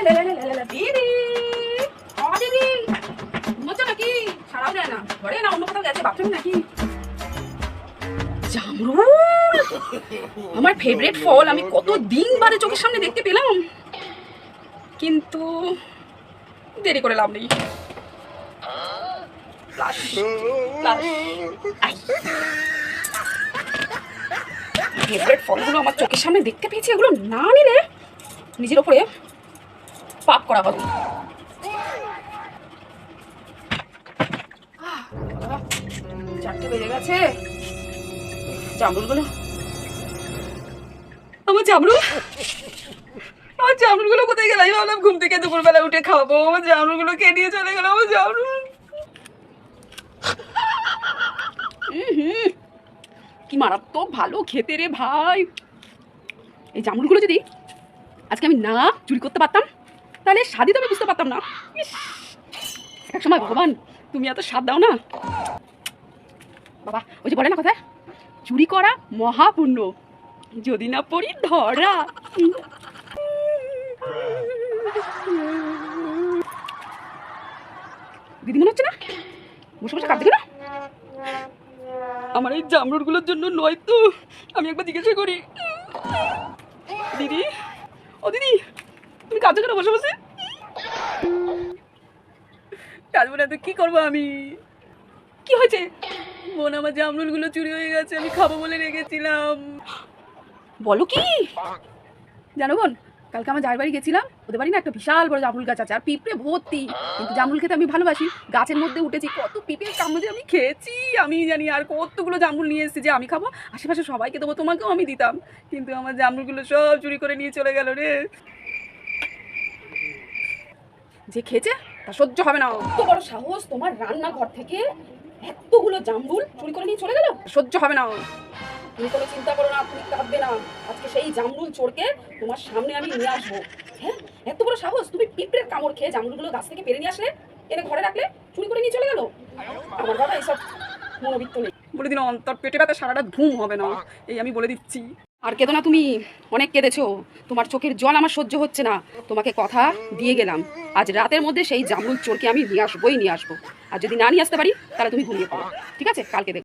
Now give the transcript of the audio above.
দিদি, ও দিদি, ঘুমোচ্ছো নাকি? সারাও দেয় না, ঘরে না অন্য কোথাও গেছে বাথরুমে নাকি? জামরুল, আমার ফেভারিট ফল, আমি কত দিন বাদে চোখের সামনে দেখতে পেলাম, কিন্তু দেরি করে লাভ নেই। ফেভারিট ফলগুলো আমার চোখের সামনে দেখতে পেয়েছি, এগুলো না নিলে নিজের ওপরে পাপ করা হবে। চারটে বেজে গেছে, জামরুলগুলো, আমার জামরুলগুলো কোথায় গেল? আমি ভাবলাম ঘুম থেকে দুপুরবেলা উঠে খাবো, আমার জামরুলগুলো কে নিয়ে চলে গেল? আমার জামরুল কি মারাত্মক ভালো খেতে রে ভাই। এই জামরুলগুলো যদি আজকে আমি না চুরি করতে পারতাম তাহলে স্বাদই তো আমি বুঝতে পারতাম না। এক সময় ভগবান তুমি এত স্বাদ দাও না বাবা। ওই যে বলে না কথা, চুরি করা মহাপুণ্য, যদি না পড়ি ধরা। দিদি মনে হচ্ছে না বসে বসে কাঁদতে? না আমার এই জামরুলগুলোর জন্য নয় তো, আমি একবার জিজ্ঞাসা করি। দিদি, ও দিদি, তুমি কাঁদছো কেন বসে বসে? কাঁদবো না তো কি করবো আমি? কি হয়েছে? বোন, আমার জামরুলগুলো চুরি হয়ে গেছে, আমি খাবো বলে রেখেছিলাম। বলো কি? জানো বোন, কালকে আমার জায়ের বাড়ি গেছিলাম, ওদের বাড়ি না একটা বিশাল বড় জামরুল গাছ আছে আর পিঁপড়ে ভর্তি। কিন্তু জামরুল খেতে আমি ভালোবাসি, গাছের মধ্যে উঠেছি, কত পিঁপড়ের কামড়ে আমি খেয়েছি আমি জানি। আর কতগুলো জামরুল নিয়ে এসেছি যে আমি খাবো, আশেপাশে সবাইকে দেবো, তোমাকেও আমি দিতাম, কিন্তু আমার জামরুলগুলো সব চুরি করে নিয়ে চলে গেল রে। যে খেয়েছে তা সহ্য হবে না। এত বড় সাহস তোমার, রান্নাঘর থেকে এতগুলো জামরুল চুরি করে নিয়ে চলে গেল, সহ্য হবে না। তুমি কোনো চিন্তা করো না, তুমি কাঁদবে না, আজকে সেই জামরুল চোরকে তোমার সামনে আমি নিয়ে আসবো। হ্যাঁ, এত বড় সাহস, তুমি পিঁপড়ের কামড় খেয়ে জামরুলগুলো গাছ থেকে পেরে নিয়ে আসলে, এনে ঘরে রাখলে, চুরি করে নিয়ে চলে গেল। আমার বাবা এইসব মনোবিত্ত নেই, বলে দিন অন্তর পেটে ব্যথা, সারা রাত ঘুম হবে না, এই আমি বলে দিচ্ছি। আর কেঁদো না তুমি, অনেক কেঁদেছো, তোমার চোখের জল আমার সহ্য হচ্ছে না। তোমাকে কথা দিয়ে গেলাম, আজ রাতের মধ্যে সেই জামরুল চোরকে আমি নিয়ে আসবো। আর যদি না নিয়ে আসতে পারি তাহলে তুমি ঘুমিয়ে পড়ো, ঠিক আছে? কালকে দেখো।